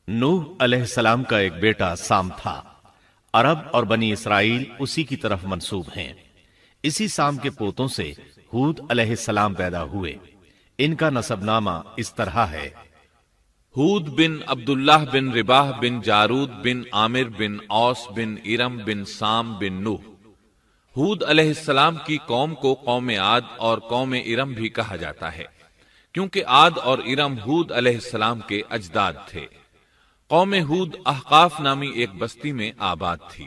نوح علیہ السلام کا ایک بیٹا سام تھا۔ عرب اور بنی اسرائیل اسی کی طرف منسوب ہیں۔ اسی سام کے پوتوں سے ہود علیہ السلام پیدا ہوئے۔ ان کا نسب نامہ اس طرح ہے: ہود بن عبداللہ بن رباح بن جارود بن عامر بن اوس بن ارم بن سام بن نوح۔ ہود علیہ السلام کی قوم کو قوم عاد اور قوم ارم بھی کہا جاتا ہے، کیونکہ عاد اور ارم ہود علیہ السلام کے اجداد تھے۔ قوم ہود احقاف نامی ایک بستی میں آباد تھی،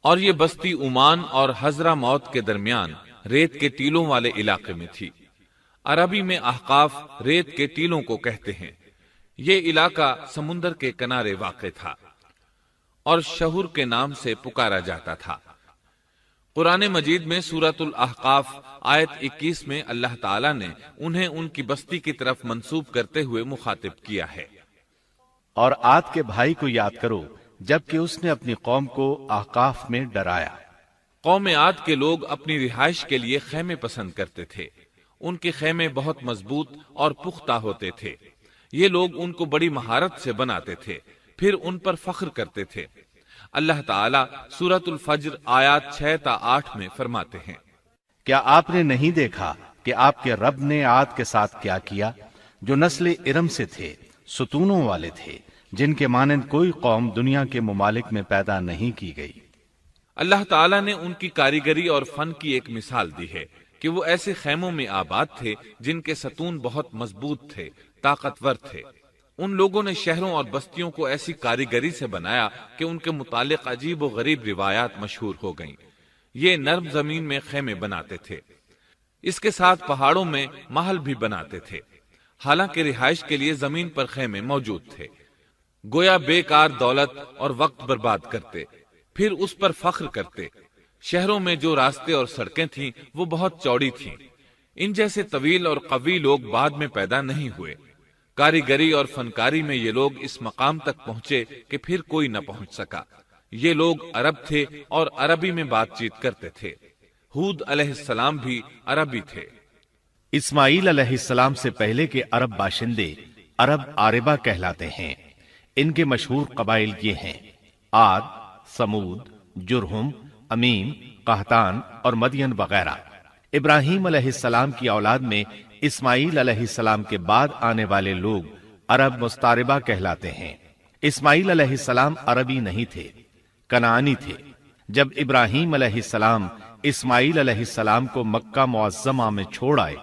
اور یہ بستی عمان اور حضرہ موت کے درمیان ریت کے ٹیلوں والے علاقے میں تھی۔ عربی میں احقاف ریت کے ٹیلوں کو کہتے ہیں۔ یہ علاقہ سمندر کے کنارے واقع تھا اور شہر کے نام سے پکارا جاتا تھا۔ قرآن مجید میں سورۃ الاحقاف آیت 21 میں اللہ تعالیٰ نے انہیں ان کی بستی کی طرف منسوب کرتے ہوئے مخاطب کیا ہے۔ اور عاد کے بھائی کو یاد کرو جبکہ اس نے اپنی قوم کو احقاف میں ڈرایا۔ قوم عاد کے لوگ اپنی رہائش کے لیے خیمے پسند کرتے تھے۔ ان کے خیمے بہت مضبوط اور پختہ ہوتے تھے۔ یہ لوگ ان کو بڑی مہارت سے بناتے تھے، پھر ان پر فخر کرتے تھے۔ اللہ تعالیٰ سورۃ الفجر آیات 6 تا 8 میں فرماتے ہیں: کیا آپ نے نہیں دیکھا کہ آپ کے رب نے عاد کے ساتھ کیا کیا، جو نسل ارم سے تھے، ستونوں والے تھے، جن کے مانند کوئی قوم دنیا کے ممالک میں پیدا نہیں کی گئی۔ اللہ تعالیٰ نے ان کی کاریگری اور فن کی ایک مثال دی ہے کہ وہ ایسے خیموں میں آباد تھے جن کے ستون بہت مضبوط تھے، طاقتور تھے۔ ان لوگوں نے شہروں اور بستیوں کو ایسی کاریگری سے بنایا کہ ان کے متعلق عجیب و غریب روایات مشہور ہو گئیں۔ یہ نرم زمین میں خیمے بناتے تھے، اس کے ساتھ پہاڑوں میں محل بھی بناتے تھے، حالانکہ رہائش کے لیے زمین پر خیمے موجود تھے۔ گویا بیکار دولت اور وقت برباد کرتے، پھر اس پر فخر کرتے۔ شہروں میں جو راستے اور سڑکیں تھیں وہ بہت چوڑی تھیں۔ ان جیسے طویل اور قوی لوگ بعد میں پیدا نہیں ہوئے۔ کاریگری اور فنکاری میں یہ لوگ اس مقام تک پہنچے کہ پھر کوئی نہ پہنچ سکا۔ یہ لوگ عرب تھے اور عربی میں بات چیت کرتے تھے۔ ہود علیہ السلام بھی عربی تھے۔ اسماعیل علیہ السلام سے پہلے کے عرب باشندے عرب عاربہ کہلاتے ہیں۔ ان کے مشہور قبائل یہ ہیں: عاد، سمود، جرہم، امیم، قحطان اور مدین وغیرہ۔ ابراہیم علیہ السلام کی اولاد میں اسماعیل علیہ السلام کے بعد آنے والے لوگ عرب مستعربہ کہلاتے ہیں۔ اسماعیل علیہ السلام عربی نہیں تھے، کنعانی تھے۔ جب ابراہیم علیہ السلام اسماعیل علیہ السلام کو مکہ معظمہ میں چھوڑ آئے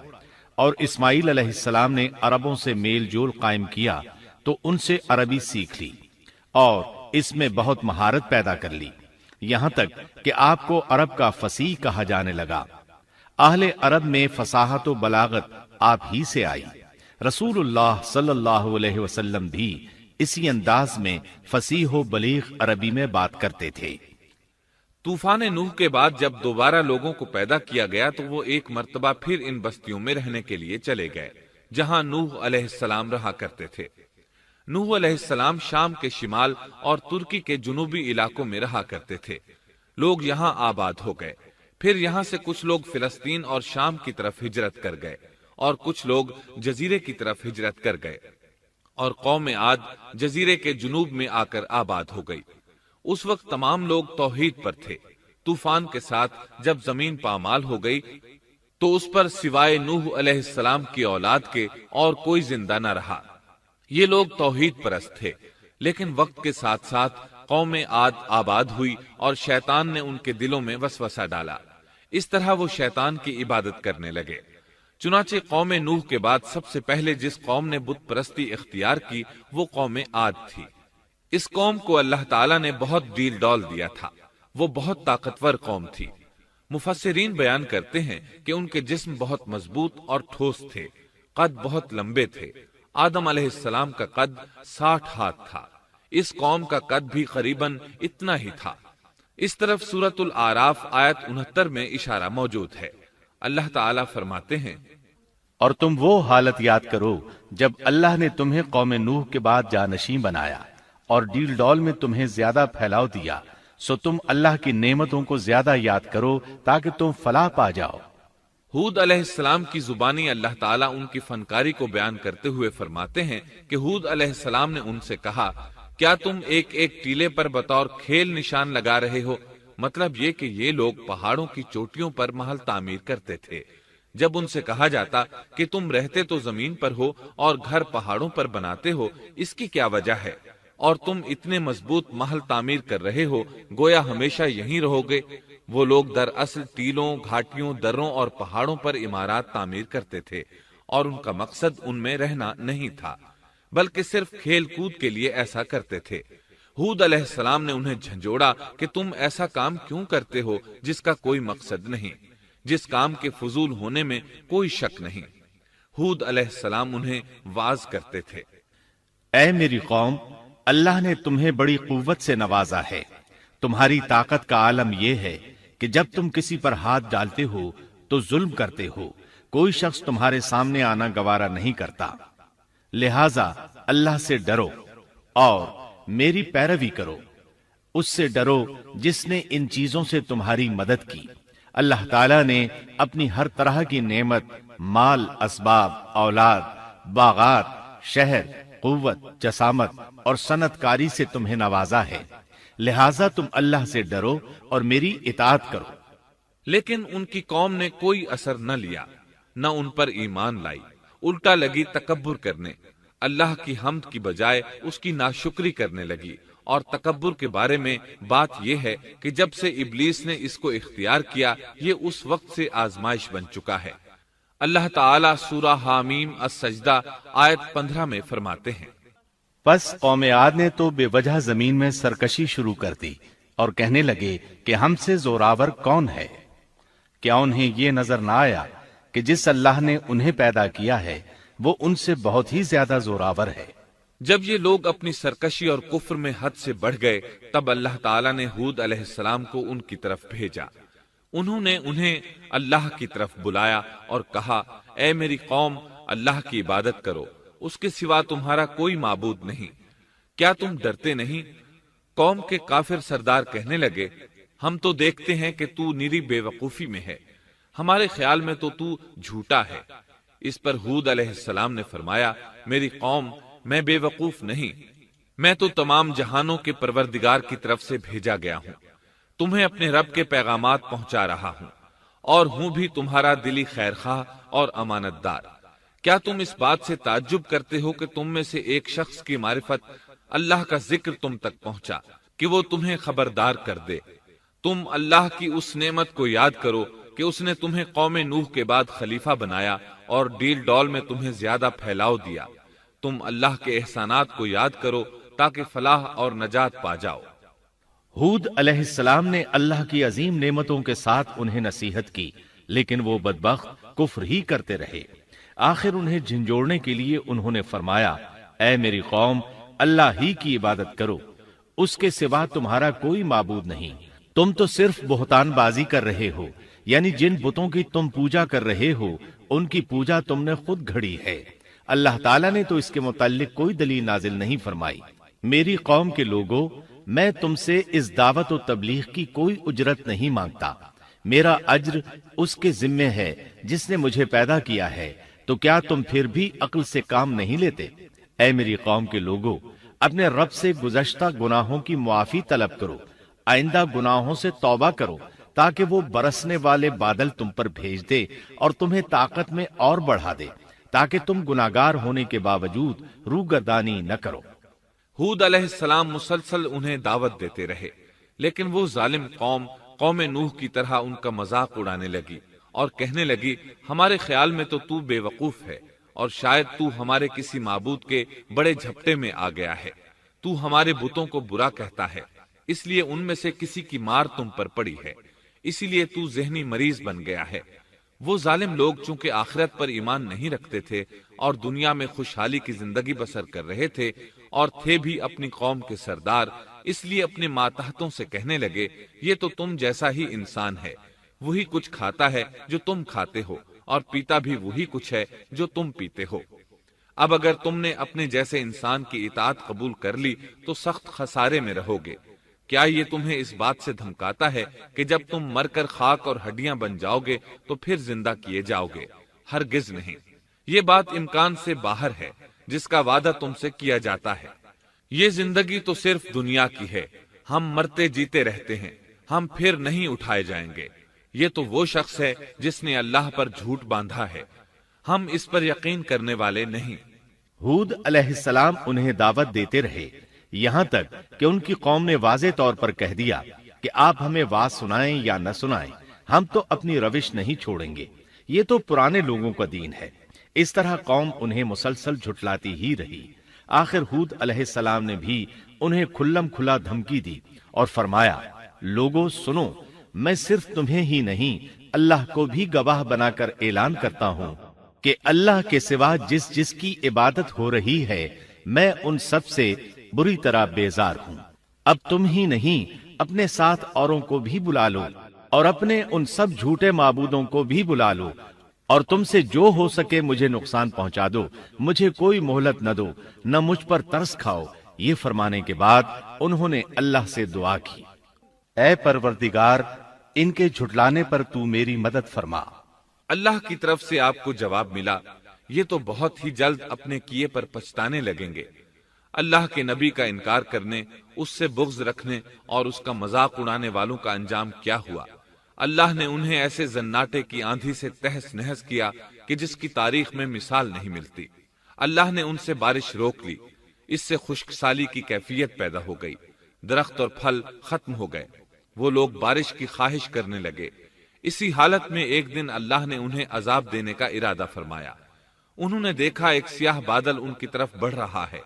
اور اسماعیل علیہ السلام نے عربوں سے میل جول قائم کیا تو ان سے عربی سیکھ لی اور اس میں بہت مہارت پیدا کر لی، یہاں تک کہ آپ کو عرب کا فصیح کہا جانے لگا۔ اہل عرب میں فصاحت و بلاغت آپ ہی سے آئی۔ رسول اللہ صلی اللہ علیہ وسلم بھی اسی انداز میں فصیح و بلیغ عربی میں بات کرتے تھے۔ طوفان نوح کے بعد جب دوبارہ لوگوں کو پیدا کیا گیا تو وہ ایک مرتبہ پھر ان بستیوں میں رہنے کے لیے چلے گئے جہاں نوح علیہ السلام رہا کرتے تھے۔ نوح علیہ السلام شام کے شمال اور ترکی کے جنوبی علاقوں میں رہا کرتے تھے۔ لوگ یہاں آباد ہو گئے۔ پھر یہاں سے کچھ لوگ فلسطین اور شام کی طرف ہجرت کر گئے اور کچھ لوگ جزیرے کی طرف ہجرت کر گئے، اور قوم عاد جزیرے کے جنوب میں آ کر آباد ہو گئی۔ اس وقت تمام لوگ توحید پر تھے۔ طوفان کے ساتھ جب زمین پامال ہو گئی تو اس پر سوائے نوح علیہ السلام کی اولاد کے اور کوئی زندہ نہ رہا۔ یہ لوگ توحید پرست تھے، لیکن وقت کے ساتھ ساتھ قوم عاد آباد ہوئی اور شیطان نے ان کے دلوں میں وسوسہ ڈالا۔ اس طرح وہ شیطان کی عبادت کرنے لگے۔ چنانچہ قوم نوح کے بعد سب سے پہلے جس قوم نے بت پرستی اختیار کی وہ قوم عاد تھی۔ اس قوم کو اللہ تعالیٰ نے بہت ڈیل ڈول دیا تھا۔ وہ بہت طاقتور قوم تھی۔ مفسرین بیان کرتے ہیں کہ ان کے جسم بہت مضبوط اور ٹھوس تھے، قد بہت لمبے تھے۔ آدم علیہ السلام کا قد 60 ہاتھ تھا۔ اس قوم کا قد بھی قریباً اتنا ہی تھا۔ اس طرف سورۃ الاعراف آیت 69 میں اشارہ موجود ہے۔ اللہ تعالیٰ فرماتے ہیں: اور تم وہ حالت یاد کرو جب اللہ نے تمہیں قوم نوح کے بعد جانشین بنایا اور ڈیل ڈول میں تمہیں زیادہ پھیلاؤ دیا، سو تم اللہ کی نعمتوں کو زیادہ یاد کرو تاکہ تم فلاح پا جاؤ۔ ہود علیہ السلام کی زبانی اللہ تعالیٰ ان کی فنکاری کو بیان کرتے ہوئے فرماتے ہیں کہ ہود علیہ السلام نے ان سے کہا، کیا تم ایک ایک ٹیلے پر بطور کھیل نشان لگا رہے ہو؟ مطلب یہ کہ یہ لوگ پہاڑوں کی چوٹیوں پر محل تعمیر کرتے تھے۔ جب ان سے کہا جاتا کہ تم رہتے تو زمین پر ہو اور گھر پہاڑوں پر بناتے ہو، اس کی کیا وجہ ہے؟ اور تم اتنے مضبوط محل تعمیر کر رہے ہو، گویا ہمیشہ یہیں رہو گے۔ وہ لوگ دراصل ٹیلوں، گھاٹیوں، دروں اور پہاڑوں پر عمارات تعمیر کرتے تھے، اور ان کا مقصد ان میں رہنا نہیں تھا، بلکہ صرف کھیل کود کے لیے ایسا کرتے تھے۔ ہود علیہ السلام نے انہیں جھنجھوڑا کہ تم ایسا کام کیوں کرتے ہو جس کا کوئی مقصد نہیں، جس کام کے فضول ہونے میں کوئی شک نہیں۔ ہود علیہ السلام انہیں واعظ کرتے تھے۔ اے میری قوم، اللہ نے تمہیں بڑی قوت سے نوازا ہے۔ تمہاری طاقت کا عالم یہ ہے کہ جب تم کسی پر ہاتھ ڈالتے ہو تو ظلم کرتے ہو، کوئی شخص تمہارے سامنے آنا گوارا نہیں کرتا۔ لہذا اللہ سے ڈرو اور میری پیروی کرو، اس سے ڈرو جس نے ان چیزوں سے تمہاری مدد کی۔ اللہ تعالیٰ نے اپنی ہر طرح کی نعمت، مال، اسباب، اولاد، باغات، شہر، قوت، جسامت اور صنعت کاری سے تمہیں نوازا ہے، لہذا تم اللہ سے ڈرو اور میری اطاعت کرو۔ لیکن ان کی قوم نے کوئی اثر نہ لیا، نہ ان پر ایمان لائی، الٹا لگی تکبر کرنے، اللہ کی حمد کی بجائے اس کی ناشکری کرنے لگی۔ اور تکبر کے بارے میں بات یہ ہے کہ جب سے ابلیس نے اس کو اختیار کیا، یہ اس وقت سے آزمائش بن چکا ہے۔ اللہ تعالیٰ سورہ حامیم السجدہ آیت 15 میں فرماتے ہیں، پس قوم عاد نے تو بے وجہ زمین میں سرکشی شروع کر دی اور کہنے لگے کہ ہم سے زوراور کون ہے؟ کیا انہیں یہ نظر نہ آیا کہ جس اللہ نے انہیں پیدا کیا ہے وہ ان سے بہت ہی زیادہ زوراور ہے؟ جب یہ لوگ اپنی سرکشی اور کفر میں حد سے بڑھ گئے، تب اللہ تعالیٰ نے ہود علیہ السلام کو ان کی طرف بھیجا۔ انہوں نے انہیں اللہ کی طرف بلایا اور کہا، اے میری قوم، اللہ کی عبادت کرو، اس کے سوا تمہارا کوئی معبود نہیں۔ کیا تم ڈرتے نہیں؟ قوم کے کافر سردار کہنے لگے، ہم تو دیکھتے ہیں کہ تو نری بے وقوفی میں ہے، ہمارے خیال میں تو جھوٹا ہے۔ اس پر ہود علیہ السلام نے فرمایا، میری قوم، میں بے وقوف نہیں، میں تو تمام جہانوں کے پروردگار کی طرف سے بھیجا گیا ہوں، تمہیں اپنے رب کے پیغامات پہنچا رہا ہوں، اور ہوں بھی تمہارا دلی خیر خواہ اور امانت دار۔ کیا تم اس بات سے تعجب کرتے ہو کہ تم میں سے ایک شخص کی معرفت، اللہ کا ذکر تم تک پہنچا کہ وہ تمہیں خبردار کر دے؟ تم اللہ کی اس نعمت کو یاد کرو کہ اس نے تمہیں قوم نوح کے بعد خلیفہ بنایا اور ڈیل ڈول میں تمہیں زیادہ پھیلاؤ دیا۔ تم اللہ کے احسانات کو یاد کرو تاکہ فلاح اور نجات پا جاؤ۔ ہود علیہ السلام نے اللہ کی عظیم نعمتوں کے ساتھ انہیں نصیحت کی، لیکن وہ بدبخت کفر ہی کرتے رہے۔ آخر انہیں جھنجھوڑنے کے لیے انہوں نے فرمایا، اے میری قوم، اللہ ہی کی عبادت کرو، اس کے سوا تمہارا کوئی معبود نہیں۔ تم تو صرف بہتان بازی کر رہے ہو، یعنی جن بتوں کی تم پوجا کر رہے ہو ان کی پوجا تم نے خود گھڑی ہے۔ اللہ تعالیٰ نے تو اس کے متعلق کوئی دلیل نازل نہیں فرمائی۔ میری قوم کے لوگوں، میں تم سے اس دعوت و تبلیغ کی کوئی اجرت نہیں مانگتا، میرا اجر اس کے ذمے ہے جس نے مجھے پیدا کیا ہے، تو کیا تم پھر بھی عقل سے کام نہیں لیتے؟ اے میری قوم کے لوگوں، اپنے رب سے گزشتہ گناہوں کی معافی طلب کرو، آئندہ گناہوں سے توبہ کرو، تاکہ وہ برسنے والے بادل تم پر بھیج دے اور تمہیں طاقت میں اور بڑھا دے، تاکہ تم گناہگار ہونے کے باوجود روگردانی نہ کرو۔ ہود علیہ السلام مسلسل انہیں دعوت دیتے رہے، لیکن وہ ظالم قوم نوح کی طرح ان کا مذاق اڑانے لگی اور کہنے لگی، ہمارے خیال میں تو بے وقوف ہے، اور شاید تو ہمارے کسی معبود کے بڑے جھپٹے میں آ گیا ہے، تو ہمارے بتوں کو برا کہتا ہے، اس لیے ان میں سے کسی کی مار تم پر پڑی ہے، اسی لیے تو ذہنی مریض بن گیا ہے۔ وہ ظالم لوگ چونکہ آخرت پر ایمان نہیں رکھتے تھے اور دنیا میں خوشحالی کی زندگی بسر کر رہے تھے، اور تھے بھی اپنی قوم کے سردار، اس لیے اپنے ماتحتوں سے کہنے لگے، یہ تو تم جیسا ہی انسان ہے، وہی کچھ کھاتا ہے جو تم کھاتے ہو، اور پیتا بھی وہی کچھ ہے جو تم پیتے ہو۔ اب اگر تم نے اپنے جیسے انسان کی اطاعت قبول کر لی تو سخت خسارے میں رہو گے، کیا یہ تمہیں اس بات سے دھمکاتا ہے کہ جب تم مر کر خاک اور ہڈیاں بن جاؤ گے تو پھر زندہ کیے جاؤ گے؟ ہرگز نہیں، یہ بات امکان سے باہر ہے جس کا وعدہ تم سے کیا جاتا ہے۔ یہ زندگی تو صرف دنیا کی ہے، ہم مرتے جیتے رہتے ہیں، ہم پھر نہیں اٹھائے جائیں گے۔ یہ تو وہ شخص ہے جس نے اللہ پر جھوٹ باندھا ہے، ہم اس پر یقین کرنے والے نہیں۔ ہود علیہ السلام انہیں دعوت دیتے رہے یہاں تک کہ ان کی قوم نے واضح طور پر کہہ دیا کہ آپ ہمیں واز سنائیں یا نہ سنائیں، ہم تو اپنی روش نہیں چھوڑیں گے، یہ تو پرانے لوگوں کا دین ہے۔ اس طرح قوم انہیں مسلسل جھٹلاتی ہی رہی۔ آخر ہود علیہ السلام نے بھی انہیں کھلم کھلا دھمکی دی اور فرمایا، لوگوں سنو، میں صرف تمہیں ہی نہیں اللہ کو بھی گواہ بنا کر اعلان کرتا ہوں کہ اللہ کے سوا جس کی عبادت ہو رہی ہے میں ان سب سے بری طرح بیزار ہوں۔ اب تم ہی نہیں اپنے ساتھ اوروں کو بھی بلا لو اور اپنے ان سب جھوٹے معبودوں کو بھی بلا لو، اور تم سے جو ہو سکے مجھے نقصان پہنچا دو، مجھے کوئی مہلت نہ دو، نہ مجھ پر ترس کھاؤ۔ یہ فرمانے کے بعد انہوں نے اللہ سے دعا کی، اے پروردگار، ان کے جھٹلانے پر تو میری مدد فرما۔ اللہ کی طرف سے آپ کو جواب ملا، یہ تو بہت ہی جلد اپنے کیے پر پچھتانے لگیں گے۔ اللہ کے نبی کا انکار کرنے، اس سے بغض رکھنے اور اس کا مذاق اڑانے والوں کا انجام کیا ہوا؟ اللہ نے انہیں ایسے زناٹے کی آندھی سے تہس نہس کیا کہ جس کی تاریخ میں مثال نہیں ملتی۔ اللہ نے ان سے بارش روک لی، اس سے خشک سالی کی کیفیت پیدا ہو گئی، درخت اور پھل ختم ہو گئے، وہ لوگ بارش کی خواہش کرنے لگے۔ اسی حالت میں ایک دن اللہ نے انہیں عذاب دینے کا ارادہ فرمایا۔ انہوں نے دیکھا ایک سیاہ بادل ان کی طرف بڑھ رہا ہے،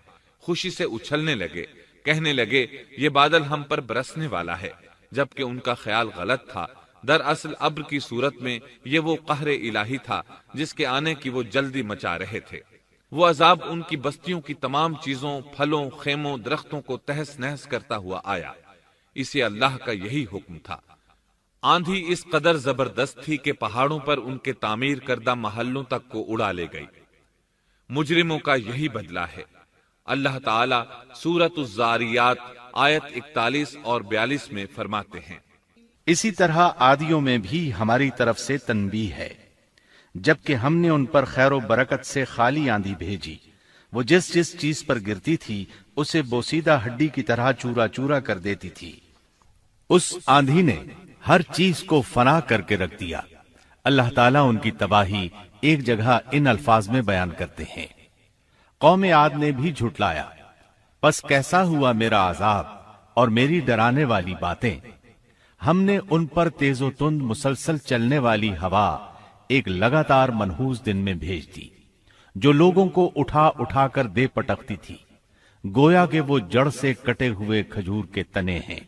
خوشی سے اچھلنے لگے، کہنے لگے یہ بادل ہم پر برسنے والا ہے، جبکہ ان کا خیال غلط تھا۔ دراصل ابر کی صورت میں یہ وہ قہر الہی تھا جس کے آنے کی وہ جلدی مچا رہے تھے۔ وہ عذاب ان کی بستیوں کی تمام چیزوں، پھلوں، خیموں، درختوں کو تہس نہس کرتا ہوا آیا۔ اسے اللہ کا یہی حکم تھا۔ آندھی اس قدر زبردست تھی کہ پہاڑوں پر ان کے تعمیر کردہ محلوں تک کو اڑا لے گئی۔ مجرموں کا یہی بدلہ ہے۔ اللہ تعالیٰ سورۃ الزاریات آیت 41 اور 42 میں فرماتے ہیں، اسی طرح عادیوں میں بھی ہماری طرف سے تنبیہ ہے، جبکہ ہم نے ان پر خیر و برکت سے خالی آندھی بھیجی، وہ جس چیز پر گرتی تھی اسے بوسیدہ ہڈی کی طرح چورا چورا کر دیتی تھی۔ اس آندھی نے ہر چیز کو فنا کر کے رکھ دیا۔ اللہ تعالیٰ ان کی تباہی ایک جگہ ان الفاظ میں بیان کرتے ہیں، قوم عاد نے بھی جھٹلایا، پس کیسا ہوا میرا عذاب اور میری ڈرانے والی باتیں۔ ہم نے ان پر تیز و تند مسلسل چلنے والی ہوا ایک لگاتار منحوس دن میں بھیج دی، جو لوگوں کو اٹھا اٹھا کر دے پٹکتی تھی، گویا کہ وہ جڑ سے کٹے ہوئے کھجور کے تنے ہیں۔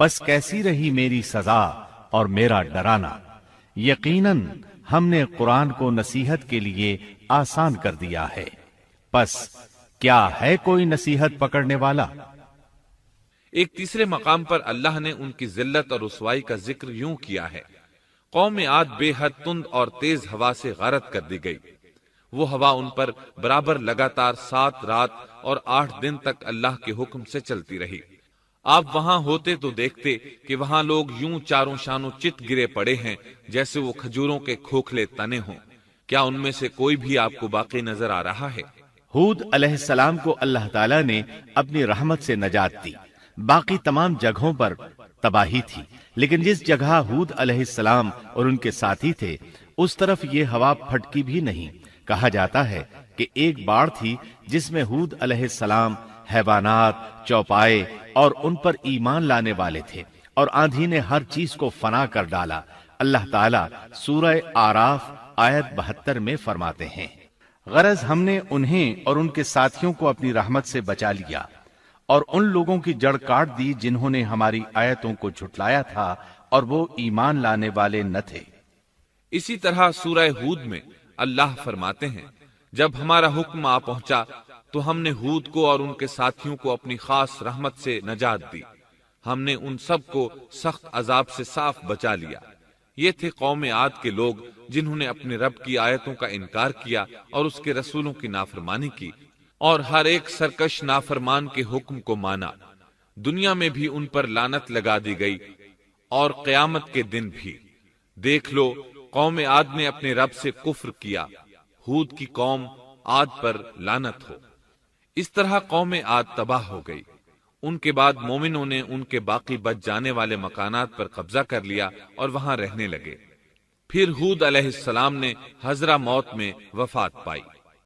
پس کیسی رہی میری سزا اور میرا ڈرانا۔ یقیناً ہم نے قرآن کو نصیحت کے لیے آسان کر دیا ہے، پس کیا ہے کوئی نصیحت پکڑنے والا؟ ایک تیسرے مقام پر اللہ نے ان کی ذلت اور رسوائی کا ذکر یوں کیا ہے، قوم عاد بے حد تند اور تیز ہوا سے غارت کر دی گئی۔ وہ ہوا ان پر برابر لگاتار 7 رات اور 8 دن تک اللہ کے حکم سے چلتی رہی۔ آپ وہاں ہوتے تو دیکھتے کہ وہاں لوگ یوں چاروں شانوں چت گرے پڑے ہیں جیسے وہ کھجوروں کے کھوکھلے تنے ہوں۔ کیا ان میں سے کوئی بھی آپ کو باقی نظر آ رہا ہے؟ ہود علیہ السلام کو اللہ تعالیٰ نے اپنی رحمت سے نجات دی، باقی تمام جگہوں پر تباہی تھی، لیکن جس جگہ ہود علیہ السلام اور ان کے ساتھی تھے اس طرف یہ ہوا پھٹکی بھی نہیں۔ کہا جاتا ہے کہ ایک باڑ تھی جس میں ہود علیہ السلام، حیوانات، چوپائے اور ان پر ایمان لانے والے تھے، اور آندھی نے ہر چیز کو فنا کر ڈالا۔ اللہ تعالیٰ سورہ آراف آیت 72 میں فرماتے ہیں، غرض ہم نے انہیں اور ان کے ساتھیوں کو اپنی رحمت سے بچا لیا اور ان لوگوں کی جڑ کاٹ دی جنہوں نے ہماری آیتوں کو جھٹلایا تھا اور وہ ایمان لانے والے نہ تھے۔ اسی طرح سورہ ہود میں اللہ فرماتے ہیں، جب ہمارا حکم آ پہنچا تو ہم نے ہود کو اور ان کے ساتھیوں کو اپنی خاص رحمت سے نجات دی، ہم نے ان سب کو سخت عذاب سے صاف بچا لیا۔ یہ تھے قوم عاد کے لوگ جنہوں نے اپنے رب کی آیتوں کا انکار کیا اور اس کے رسولوں کی نافرمانی کی، اور ہر ایک سرکش نافرمان کے حکم کو مانا۔ دنیا میں بھی ان پر لعنت لگا دی گئی اور قیامت کے دن بھی۔ دیکھ لو قوم عاد نے اپنے رب سے کفر کیا، ہود کی قوم عاد پر لعنت ہو۔ اس طرح قوم عاد تباہ ہو گئی۔ ان کے بعد مومنوں نے ان کے باقی بچ جانے والے مکانات پر قبضہ کر لیا اور وہاں رہنے لگے۔ پھر ہود علیہ السلام نے حضرہ موت میں وفات پائی۔